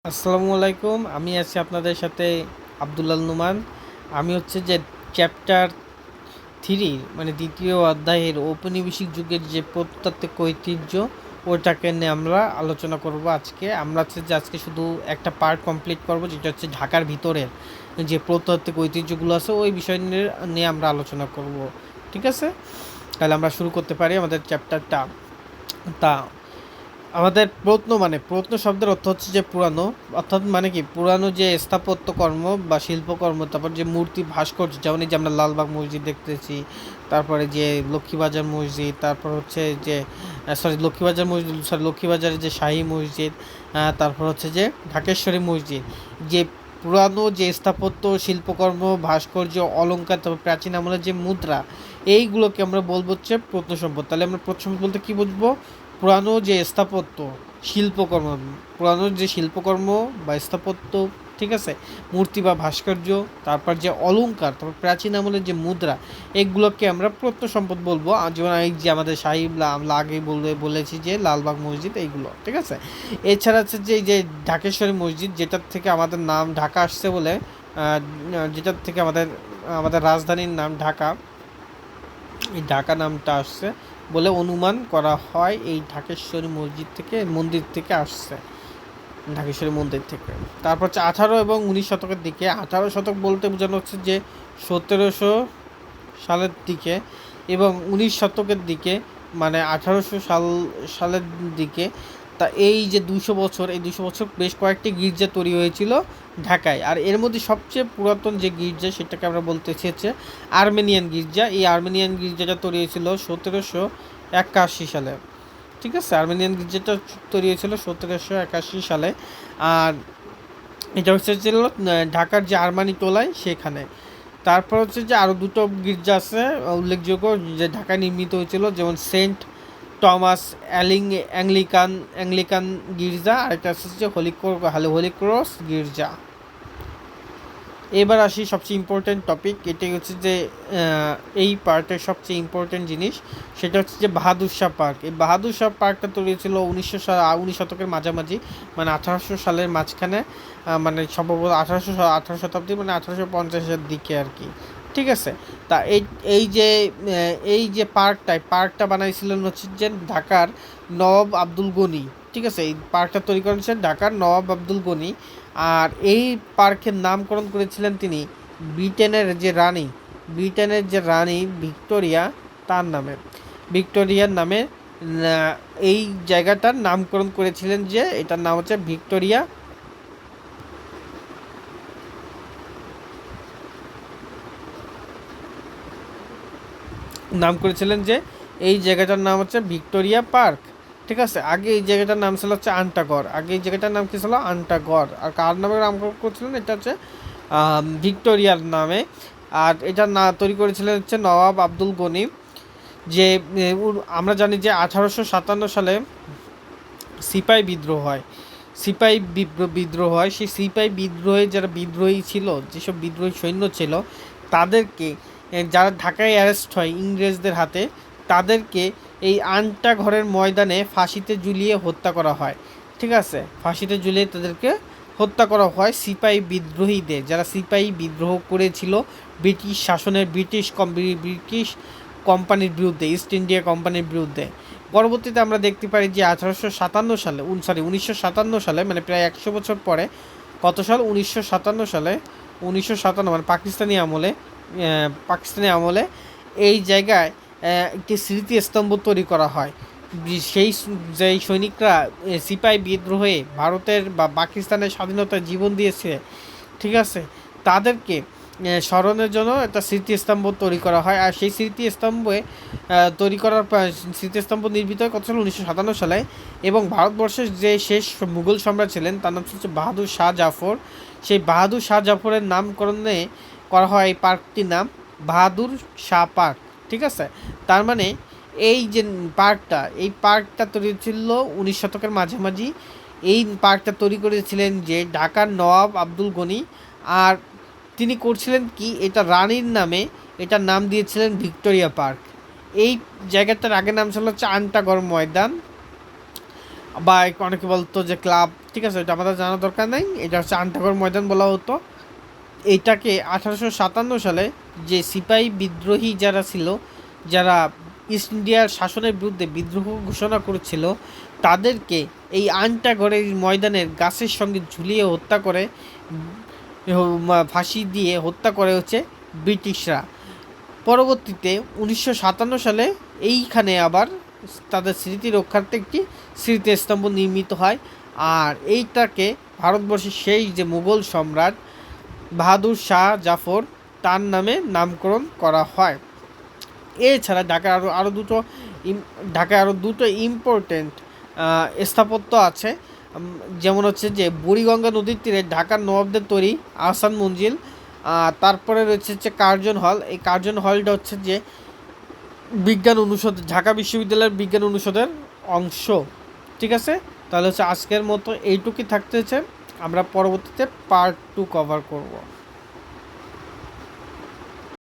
আসসালামু আলাইকুম। আমি আছি আপনাদের সাথে আব্দুল্লাহ নুমান। আমি হচ্ছে যে চ্যাপ্টার 3 মানে দ্বিতীয় অধ্যায়ের ঔপনিবেশিক যুগের যে প্রত্নতাত্ত্বিক ঐতিহ্য ওটাকে নিয়ে আমরা আলোচনা করব আজকে। আমরা হচ্ছে যে আজকে শুধু একটা পার্ট কমপ্লিট করব, যেটা হচ্ছে ঢাকার ভিতরের যে প্রত্নতাত্ত্বিক ঐতিহ্যগুলো আছে ওই বিষয় নিয়ে আমরা আলোচনা করব। ঠিক আছে, তাহলে আমরা শুরু করতে পারি আমাদের চ্যাপ্টারটা। তা আমাদের প্রত্ন শব্দের অর্থ হচ্ছে যে পুরানো, অর্থাৎ মানে কি পুরানো যে স্থাপত্যকর্ম বা শিল্পকর্ম, তারপর যে মূর্তি ভাস্কর্য, যেমন এই যে আমরা লালবাগ মসজিদ দেখতেছি, তারপরে যে লক্ষ্মীবাজার মসজিদ, তারপর হচ্ছে যে লক্ষ্মীবাজারের যে শাহী মসজিদ, তারপর হচ্ছে যে ঢাকেশ্বরী মসজিদ, যে পুরানো যে স্থাপত্য শিল্পকর্ম ভাস্কর্য অলঙ্কার, তারপর প্রাচীন আমলের যে মুদ্রা, এইগুলোকে আমরা বলবো হচ্ছে প্রত্নসম্পদ। তাহলে আমরা প্রত্নসম্পদ বলতে কী বুঝবো? পুরানো যে স্থাপত্য শিল্পকর্ম, পুরানো যে শিল্পকর্ম বা স্থাপত্য, ঠিক আছে, মূর্তি বা ভাস্কর্য, তারপর যে অলংকার, তারপর প্রাচীন আমলের যে মুদ্রা, এগুলোকে আমরা প্রত্নসম্পদ বলবো। যেমন এই যে আমাদের শাহী আমরা আগেই বলেছি যে লালবাগ মসজিদ, এইগুলো ঠিক আছে। এছাড়া হচ্ছে যে এই যে ঢাকেশ্বরী মসজিদ, যেটার থেকে আমাদের নাম ঢাকা আসছে বলে, যেটার থেকে আমাদের আমাদের রাজধানীর নাম ঢাকা, এই ঢাকা নামটা আসছে বলে অনুমান করা হয় এই ঢাকেশ্বরী মন্দির থেকে আসছে, ঢাকেশ্বরী মন্দির থেকে। তারপর হচ্ছে 18 এবং 19 শতকের দিকে, 18 শতক বলতে বোঝানো হচ্ছে যে 1700 সালের দিকে, এবং 19 শতকের দিকে মানে 1800 সালের দিকে। তা এই যে 200 বছর, এই 200 বছর বেশ কয়েকটি গির্জা তৈরি হয়েছিল ঢাকায়। আর এর মধ্যে সবচেয়ে পুরাতন যে গির্জা সেটাকে আমরা বলতেছি হচ্ছে আর্মেনিয়ান গির্জা। এই আর্মেনিয়ান গির্জাটা তৈরি হয়েছিল 1781 সালে। ঠিক আছে, আর্মেনিয়ান গির্জাটা তৈরি হয়েছিল 1781 সালে। আর এটা হচ্ছে ছিল ঢাকার যে আরমানি টোলায় সেখানে। তারপর হচ্ছে যে আরও দুটো গির্জা আছে উল্লেখযোগ্য, যে ঢাকায় নির্মিত হয়েছিল, যেমন সেন্ট টমাস অ্যাংলিকান গির্জা, আর একটা হচ্ছে হোলি ক্রস গির্জা। এবার আসি সবচেয়ে ইম্পর্ট্যান্ট টপিক, এটাই হচ্ছে যে এই পার্টের সবচেয়ে ইম্পর্ট্যান্ট জিনিস, সেটা হচ্ছে যে বাহাদুর শাহ পার্ক। এই বাহাদুর শাহ পার্কটা তৈরি ছিল 19 শতকের মাঝামাঝি, মানে 1800 সালের মাঝখানে, মানে সম্ভবত 18 শতাব্দী, মানে 1850-এর দিকে আর কি। ঠিক আছে। তা এই যে পার্কটা বানাইছিলেন হচ্ছে যে ঢাকার নবাব আব্দুল গনি। ঠিক আছে, এই পার্কটা তৈরি করেছেন ঢাকার নবাব আব্দুল গনি। আর এই পার্কের নামকরণ করেছিলেন তিনি ব্রিটেনের যে রানী ভিক্টোরিয়া, তার নামে, ভিক্টোরিয়ার নামে। এই জায়গাটার নামকরণ করেছিলেন, যে এটার নাম হচ্ছে ভিক্টোরিয়া, নাম করেছিলেন যে এই জায়গাটার নাম হচ্ছে ভিক্টোরিয়া পার্ক। ঠিক আছে, আগে এই জায়গাটার নাম ছিল হচ্ছে আন্টাগড়। আগে এই জায়গাটার নাম কি ছিল? আন্টাগড়। আর কার নামে নামকরণ করছিলেন? এটা হচ্ছে ভিক্টোরিয়ার নামে। আর এটা তৈরি করেছিলেন হচ্ছে নবাব আব্দুল গনি। যে আমরা জানি যে 1857 সালে সিপাই বিদ্রোহ হয়। সেই সিপাই বিদ্রোহে যারা বিদ্রোহী ছিল, যেসব বিদ্রোহী সৈন্য ছিল, তাদেরকে যারা ঢাকায় অ্যারেস্ট হয় ইংরেজদের হাতে, তাদেরকে এই আনটা ঘরের ময়দানে ফাঁসিতে ঝুলিয়ে হত্যা করা হয়। ঠিক আছে, ফাঁসিতে ঝুলিয়ে তাদেরকে হত্যা করা হয় সিপাহী বিদ্রোহীদের, যারা সিপাহী বিদ্রোহ করেছিল ব্রিটিশ শাসনের, ব্রিটিশ কোম্পানির বিরুদ্ধে, ইস্ট ইন্ডিয়া কোম্পানির বিরুদ্ধে। পরবর্তীতে আমরা দেখতে পারি যে 1957 সালে, মানে প্রায় 100 বছর পরে, কত সাল? 1957 সালে, 1957 মানে পাকিস্তানি আমলে এই জায়গায় একটি স্মৃতিস্তম্ভ তৈরি করা হয়। যেই সৈনিকরা সিপাহি বিদ্রোহে ভারতের বা পাকিস্তানের স্বাধীনতায় জীবন দিয়েছে, ঠিক আছে, তাদেরকে স্মরণের জন্য একটা স্মৃতিস্তম্ভ তৈরি করা হয়। আর সেই স্মৃতিস্তম্ভ নির্মিত হয় কত সালে? 1957 সালে। এবং ভারতবর্ষের যে শেষ মুঘল সম্রাট ছিলেন, তার নাম হচ্ছে বাহাদুর শাহ জাফর। সেই বাহাদুর শাহ জাফরের নামকরণে করা হয় এই পার্কটির নাম বাহাদুর শাহ পার্ক। ঠিক আছে, তার মানে এই যে পার্কটা তৈরি ছিল 19 শতকের মাঝামাঝি। এই পার্কটা তৈরি করেছিলেন যে ঢাকার নওয়াব আব্দুল গনি। আর তিনি করছিলেন কি, এটা রানীর নামে, এটার নাম দিয়েছিলেন ভিক্টোরিয়া পার্ক। এই জায়গাটার আগে নাম ছিল হচ্ছে আন্টাগড় ময়দান। বা অনেকে বলতো যে ক্লাব, ঠিক আছে, এটা আমাদের জানার দরকার নেই। এটা হচ্ছে আনটাগর ময়দান বলা হতো। এইটাকে 1857 সালে যে সিপাহী বিদ্রোহী যারা ছিল, যারা ইস্ট ইন্ডিয়ার শাসনের বিরুদ্ধে বিদ্রোহ ঘোষণা করেছিল, তাদেরকে এই আনটাগরের ময়দানের গাছের সঙ্গে ঝুলিয়ে হত্যা করে, ফাঁসি দিয়ে হত্যা করে হচ্ছে ব্রিটিশরা। পরবর্তীতে 1957 সালে এইখানে আবার তাদের স্মৃতি রক্ষার্থে একটি স্মৃতিস্তম্ভ নির্মিত হয়। আর এইটাকে ভারতবর্ষের সেই যে মুঘল সম্রাট বাহাদুর শাহ জাফর, তার নামে নামকরণ করা হয়। এছাড়া ঢাকায় আরও দুটো ইম্পর্টেন্ট স্থাপত্য আছে। যেমন হচ্ছে যে বুড়িগঙ্গা নদীর তীরে ঢাকার নবাবদের তৈরি আহসান মঞ্জিল। তারপরে রয়েছে হচ্ছে কার্জন হল। এই কার্জন হলটা হচ্ছে যে বিজ্ঞান অনুষদ, ঢাকা বিশ্ববিদ্যালয়ের বিজ্ঞান অনুষদের অংশ। ঠিক আছে, তাহলে হচ্ছে আজকের মতো এইটুকুই থাকতেছে। আমরা পরবর্তীতে পার্ট 2 কভার করব।